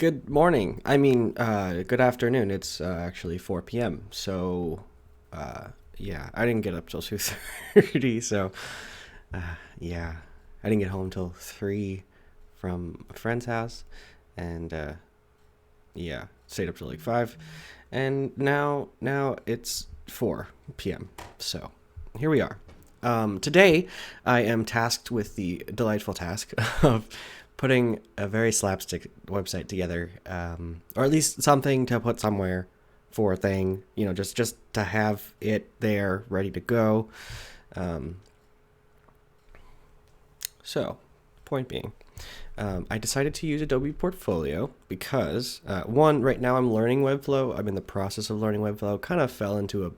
Good morning. Good afternoon. It's actually 4 p.m. So, yeah, I didn't get up till 2:30. So, yeah, I didn't get home till 3 from a friend's house. And, yeah, stayed up till like 5. And now it's 4 p.m. So, here we are. Today, I am tasked with the delightful task of putting a very slapstick website together, or at least something to put somewhere for a thing. Just to have it there, ready to go. Um, so, point being, I decided to use Adobe Portfolio because one, right now I'm learning Webflow. I'm in the process of learning Webflow. Kind of fell into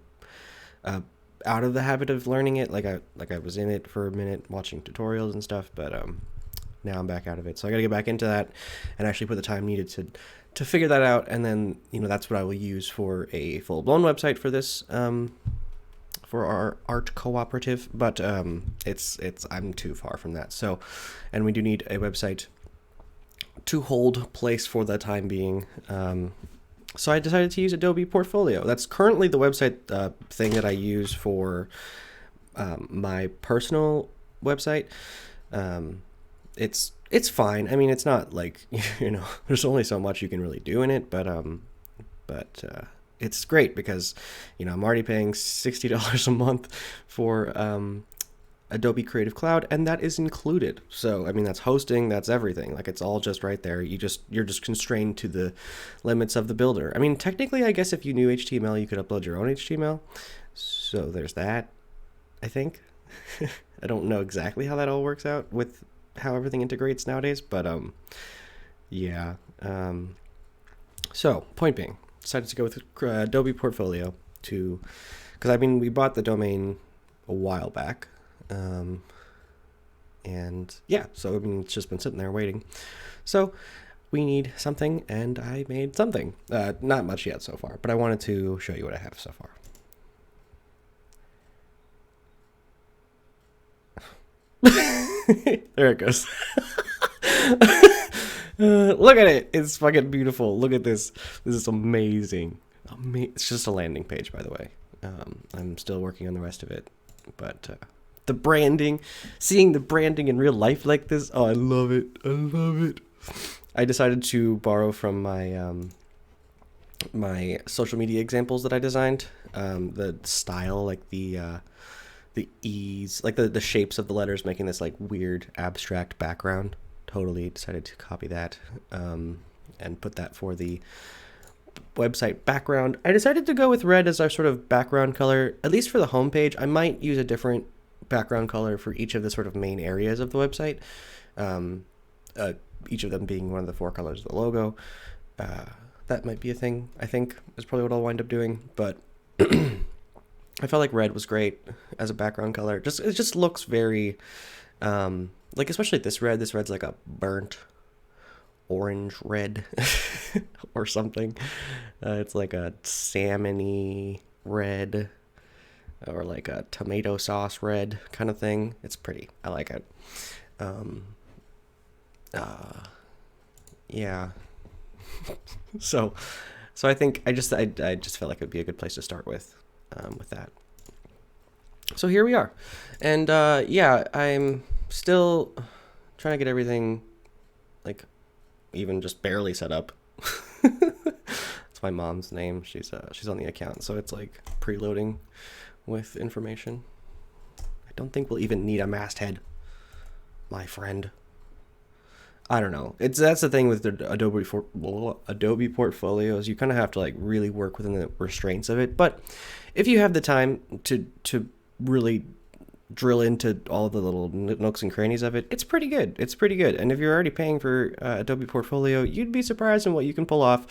a out of the habit of learning it. Like I was in it for a minute watching tutorials and stuff, but now I'm back out of it. So I got to get back into that and actually put the time needed to figure that out. And then that's what I will use for a full blown website for this for our art cooperative. But it's I'm too far from that. So, and we do need a website to hold place for the time being. So I decided to use Adobe Portfolio. That's currently the website thing that I use for my personal website. It's fine. I mean, it's not like there's only so much you can really do in it, but it's great because I'm already paying $60 a month for Adobe Creative Cloud, and that is included. So I mean, that's hosting, that's everything. Like, it's all just right there. You're just constrained to the limits of the builder. I mean, technically, I guess if you knew HTML, you could upload your own HTML. So there's that, I think. I don't know exactly how that all works out with how everything integrates nowadays, but yeah. So point being, decided to go with Adobe Portfolio because we bought the domain a while back. And yeah, so it's just been sitting there waiting. So we need something, and I made something. Not much yet so far, but I wanted to show you what I have so far. There it goes. Look at it. It's fucking beautiful. Look at this. This is amazing. It's just a landing page, by the way. I'm still working on the rest of it, but the branding, seeing the branding in real life like this, oh, I love it. I love it. I decided to borrow from my my social media examples that I designed. The style, like the ease, like the shapes of the letters, making this like weird abstract background. Totally decided to copy that and put that for the website background. I decided to go with red as our sort of background color, at least for the homepage. I might use a different background color for each of the sort of main areas of the website, each of them being one of the 4 colors of the logo. That might be a thing, I think, is probably what I'll wind up doing, but I felt like red was great as a background color. It just looks very, like, especially this red's like a burnt orange red or something. It's like a salmon-y red, or like a tomato sauce red kind of thing. It's pretty. I like it. Yeah. so I think I just felt like it would be a good place to start with that. So here we are, and yeah, I'm still trying to get everything like even just barely set up. It's my mom's name. She's on the account, so it's like preloading with information. I don't think we'll even need a masthead, my friend. I don't know. That's the thing with the Adobe Portfolios. You kind of have to like really work within the restraints of it. But if you have the time to really drill into all the little nooks and crannies of it, it's pretty good. It's pretty good. And if you're already paying for Adobe Portfolio, you'd be surprised in what you can pull off,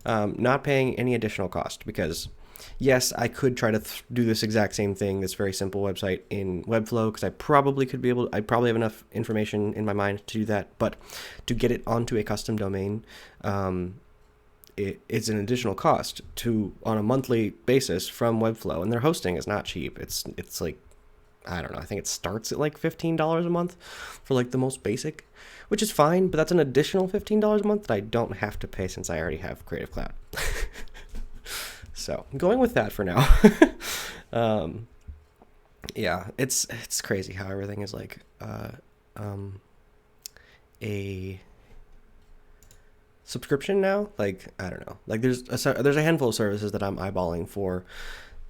not paying any additional cost. Because yes, I could try to do this exact same thing, this very simple website in Webflow, because I probably have enough information in my mind to do that. But to get it onto a custom domain, it's an additional cost on a monthly basis from Webflow, and their hosting is not cheap. It's like, I don't know, I think it starts at like $15 a month for like the most basic, which is fine, but that's an additional $15 a month that I don't have to pay since I already have Creative Cloud. So I'm going with that for now. Yeah, it's crazy how everything is like a subscription now. Like, I don't know. Like there's a handful of services that I'm eyeballing for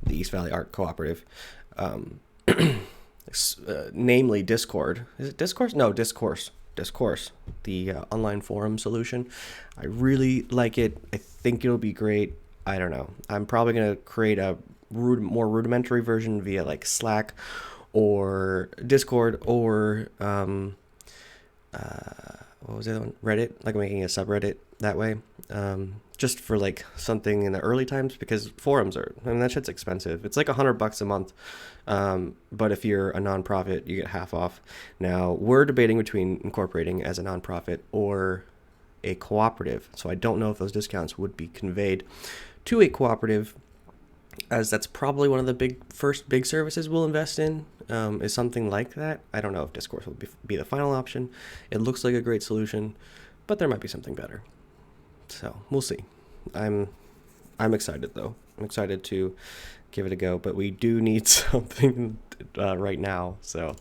the East Valley Art Cooperative. Namely Discord. Is it Discourse? No, Discourse. Discourse, the online forum solution. I really like it. I think it'll be great. I don't know. I'm probably going to create a more rudimentary version via like Slack or Discord or what was the other one? Reddit, like making a subreddit that way. Just for like something in the early times, because forums are, I mean, that shit's expensive. It's like $100 a month. But if you're a nonprofit, you get half off. Now we're debating between incorporating as a nonprofit or a cooperative. So I don't know if those discounts would be conveyed to a cooperative, as that's probably one of the first big services we'll invest in, is something like that. I don't know if Discourse will be the final option. It looks like a great solution, but there might be something better. So we'll see. I'm excited though. I'm excited to give it a go, but we do need something right now. So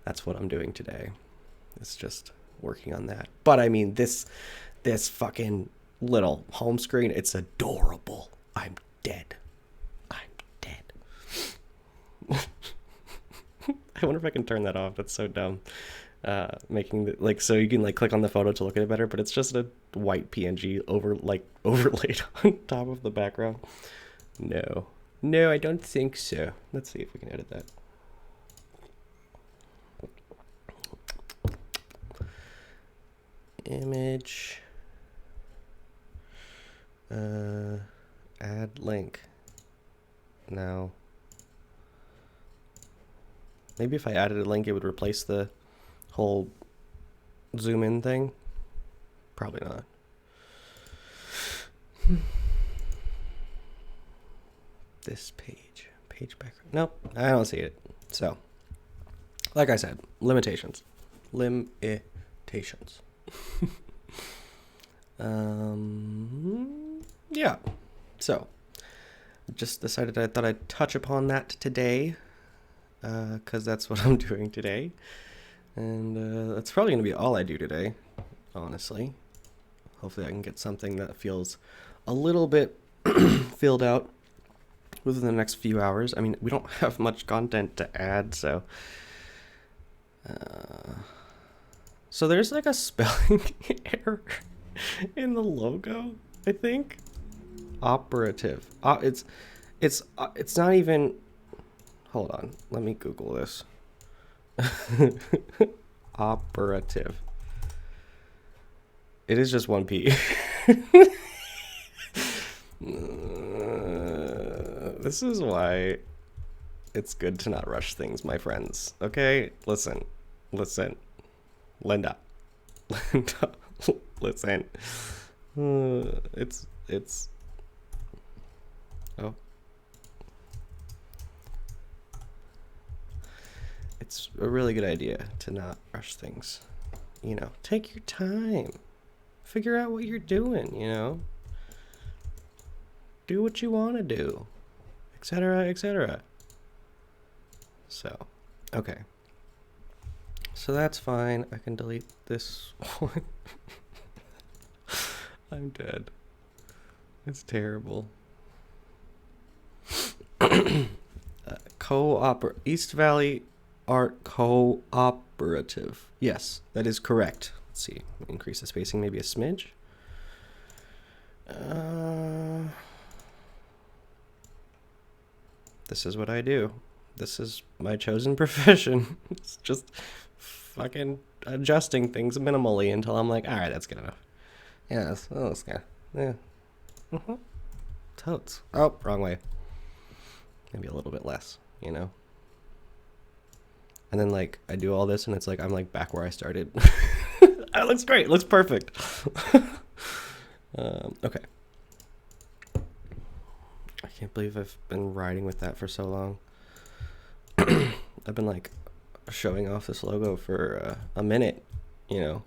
that's what I'm doing today. It's just working on that. But I mean, this fucking little home screen, it's adorable. I'm dead. I wonder if I can turn that off. That's so dumb. Making the, like, so you can like click on the photo to look at it better, but it's just a white PNG overlaid on top of the background. No, I don't think so. Let's see if we can edit that. Image. Add link. Now, maybe if I added a link, it would replace the whole zoom in thing. Probably not. This page background. Nope, I don't see it. So, like I said, limitations. Yeah. So, just decided I thought I'd touch upon that today, because that's what I'm doing today. And that's probably going to be all I do today, honestly. Hopefully I can get something that feels a little bit filled out within the next few hours. I mean, we don't have much content to add, so... So there's like a spelling error in the logo, I think. Operative. It's not even... Hold on. Let me Google this. Operative. It is just one P. This is why it's good to not rush things, my friends. Okay? Listen. Linda. Listen. It's... Oh. It's a really good idea to not rush things. You know, take your time. Figure out what you're doing, you know? Do what you want to do, etc., etc. So, okay. So that's fine. I can delete this one. I'm dead. It's terrible. East Valley Art Cooperative. Yes, that is correct. Let's see. Increase the spacing maybe a smidge. This is what I do. This is my chosen profession. It's just fucking adjusting things minimally until I'm like, all right, that's good enough. Yeah, that's good. Yeah. Totes. Oh, wrong way. Maybe a little bit less, you know? And then, like, I do all this, and it's like, I'm, like, back where I started. It looks great. It looks perfect. Okay. I can't believe I've been riding with that for so long. I've been, like, showing off this logo for a minute, you know?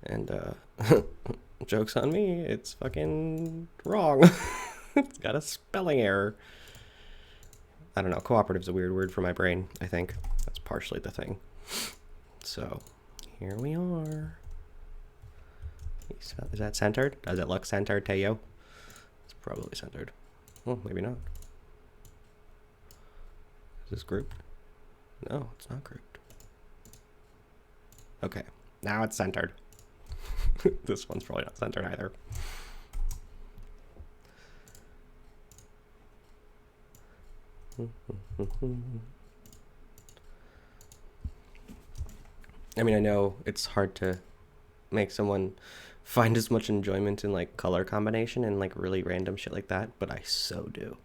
And joke's on me, it's fucking wrong. It's got a spelling error. I don't know, cooperative's a weird word for my brain, I think. That's partially the thing. So, here we are. Is that centered? Does it look centered to you? It's probably centered. Well, maybe not. Is this grouped? No, it's not grouped. Okay, now it's centered. This one's probably not centered either. I mean, I know it's hard to make someone find as much enjoyment in like color combination and like really random shit like that, but I so do.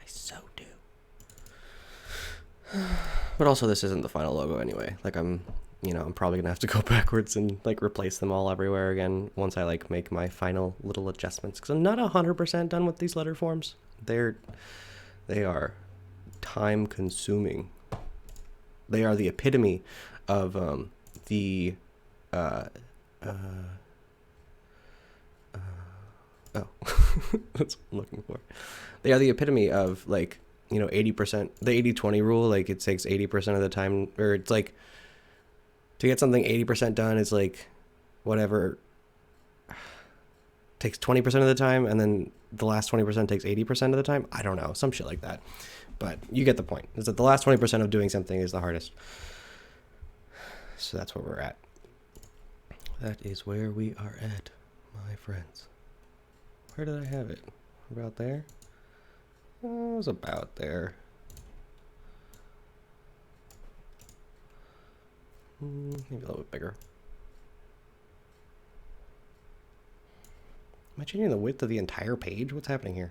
I so do. But also, this isn't the final logo anyway. Like, I'm probably gonna have to go backwards and like replace them all everywhere again once I like make my final little adjustments, because I'm not 100% done with these letter forms. They are time consuming. They are the epitome of the that's what I'm looking for. They are the epitome of like, 80%, the 80-20 rule. Like, it takes 80% of the time, or it's like to get something 80% done is like whatever takes 20% of the time, and then the last 20% takes 80% of the time. I don't know, some shit like that. But you get the point. Is that the last 20% of doing something is the hardest. So that's where we're at. That is where we are at, my friends. Where did I have it? About there? Oh, it was about there. Maybe a little bit bigger. Am I changing the width of the entire page? What's happening here?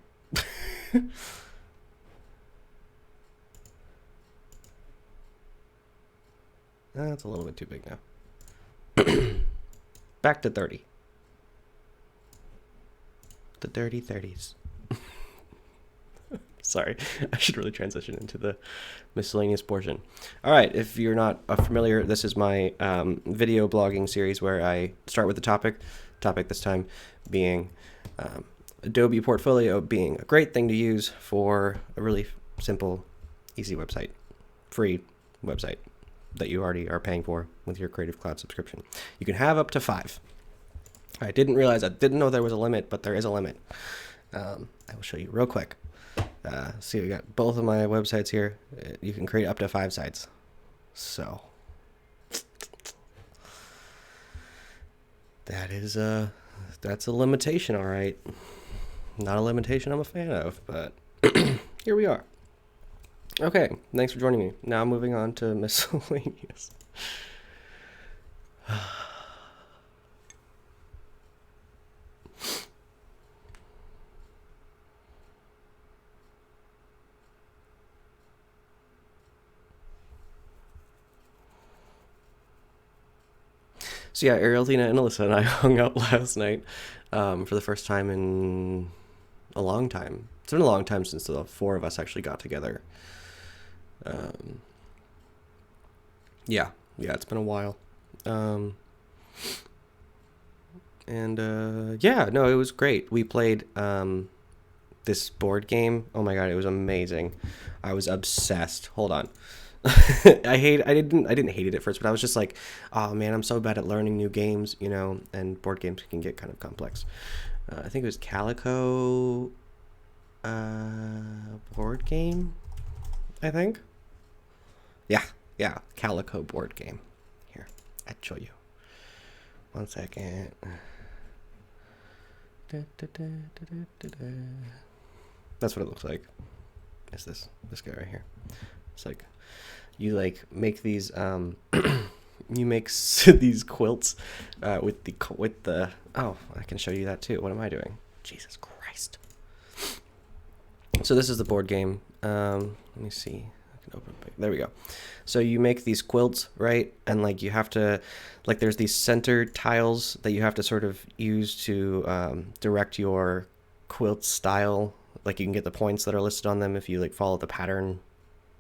That's a little bit too big now. Back to 30. The dirty 30s. Sorry, I should really transition into the miscellaneous portion. All right, if you're not familiar, this is my video blogging series where I start with the topic this time being Adobe Portfolio being a great thing to use for a really simple, easy website, free website that you already are paying for with your Creative Cloud subscription. You can have up to 5. I didn't know there was a limit, but there is a limit. I will show you real quick. See, we got both of my websites here. You can create up to 5 sites. So that's a limitation, all right. Not a limitation I'm a fan of, but here we are. Okay, thanks for joining me. Now moving on to miscellaneous. So yeah, Ariel, Tina, and Alyssa and I hung out last night for the first time in a long time. It's been a long time since the 4 of us actually got together. Yeah, it's been a while. Yeah, no, it was great. We played this board game. Oh my god, it was amazing. I was obsessed. Hold on. I didn't hate it at first, but I was just like, oh man, I'm so bad at learning new games, and board games can get kind of complex. I think it was Calico board game, I think. Yeah, Calico board game. Here, I'll show you. 1 second. That's what it looks like. It's this guy right here. It's like you like make these you make these quilts with the oh, I can show you that too. What am I doing? Jesus Christ. So this is the board game. Let me see. I can open it. There we go. So you make these quilts, right? And like you have to, like there's these center tiles that you have to sort of use to direct your quilt style. Like you can get the points that are listed on them if you like follow the pattern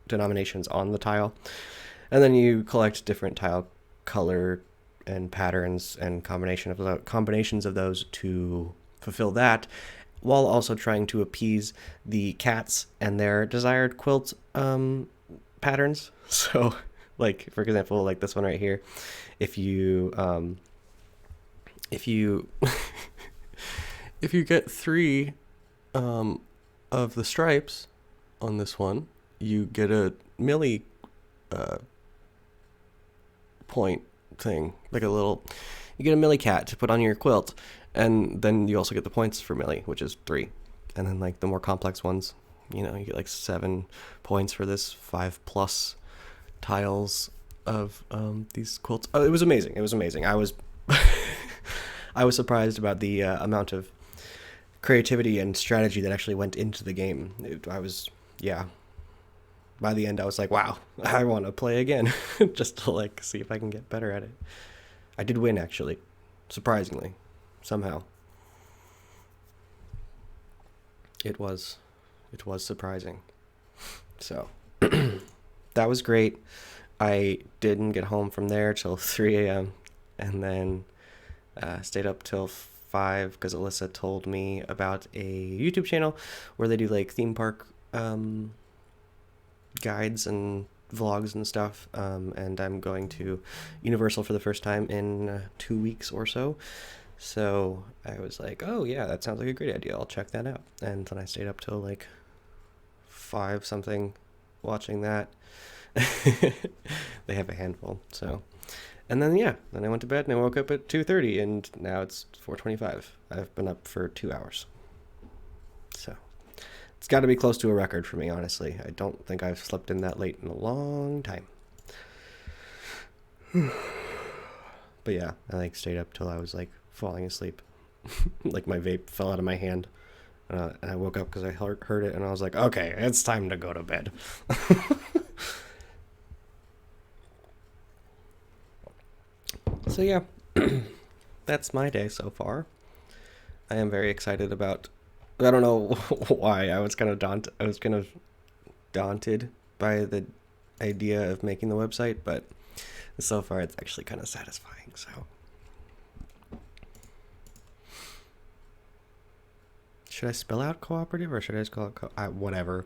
denominations on the tile. And then you collect different tile color and patterns and combinations of those to fulfill that, while also trying to appease the cats and their desired quilt patterns. So, like for example, like this one right here, if you if you if you get 3 of the stripes on this one, you get a milli point thing, like you get a milli cat to put on your quilt, and then you also get the points for milli, which is 3. And then like the more complex ones, you get like 7 points for this 5+ tiles of these quilts. Oh, it was amazing. It was amazing. I was I was surprised about the amount of creativity and strategy that actually went into the game. By the end I was like, wow, I want to play again just to like see if I can get better at it. I did win, actually, surprisingly, somehow. It was surprising. So that was great. I didn't get home from there till 3 a.m. and then stayed up till 5 because Alyssa told me about a YouTube channel where they do like theme park guides and vlogs and stuff, and I'm going to Universal for the first time in 2 weeks or so. So I was like, oh yeah, that sounds like a great idea, I'll check that out. And then I stayed up till like 5 something watching that. They have a handful. So, and then then I went to bed and I woke up at 2:30 and now it's 4:25. I've been up for 2 hours. So it's got to be close to a record for me, honestly. I don't think I've slept in that late in a long time. But yeah, I like stayed up till I was like falling asleep. Like my vape fell out of my hand. And I woke up because I heard it and I was like, okay, it's time to go to bed. So yeah, that's my day so far. I am very excited about, I don't know why, I was kind of daunted by the idea of making the website, but so far it's actually kind of satisfying. So should I spell out cooperative or should I just call it whatever?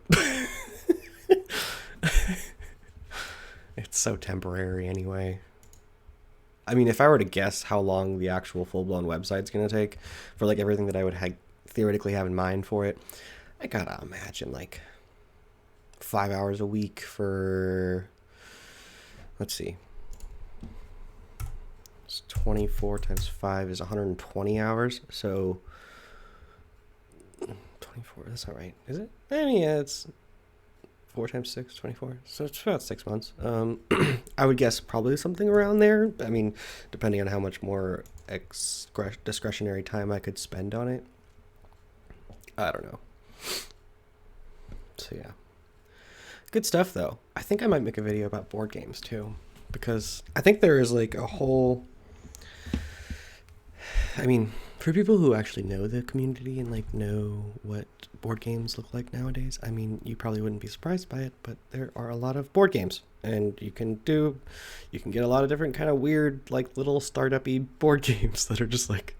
It's so temporary anyway. I mean, if I were to guess how long the actual full-blown website's going to take for like everything that I would theoretically have in mind for it, I gotta imagine like 5 hours a week for, let's see, it's 24 times 5 is 120 hours. So 24, that's not right, is it? I mean, yeah, it's 4 times 6, 24. So it's about 6 months. I would guess probably something around there. I mean, depending on how much more discretionary time I could spend on it. I don't know. So yeah. Good stuff, though. I think I might make a video about board games, too. Because I think there is like a whole... I mean, for people who actually know the community and like know what board games look like nowadays, I mean, you probably wouldn't be surprised by it, but there are a lot of board games, and you can get a lot of different kind of weird, like little startup-y board games that are just like,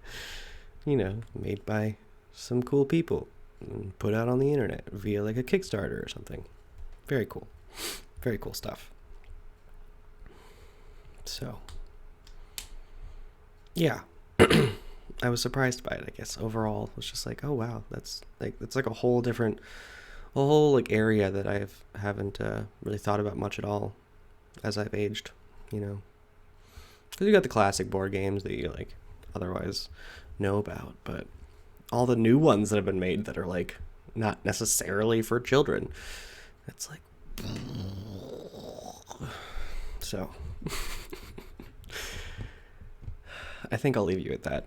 made by some cool people and put out on the internet via like a Kickstarter or something. Very cool. Very cool stuff. So, yeah. I was surprised by it, I guess. Overall, it was just like, oh wow, it's like a whole like area that I haven't really thought about much at all as I've aged, because you got the classic board games that you like otherwise know about, but all the new ones that have been made that are like not necessarily for children, it's like, so I think I'll leave you at that.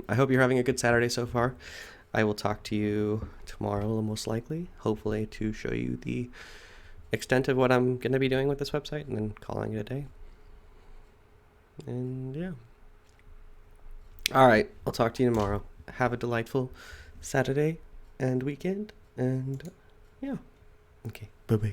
I hope you're having a good Saturday so far. I will talk to you tomorrow, most likely, hopefully to show you the extent of what I'm going to be doing with this website and then calling it a day. And yeah. All right. I'll talk to you tomorrow. Have a delightful Saturday and weekend. And yeah. Okay.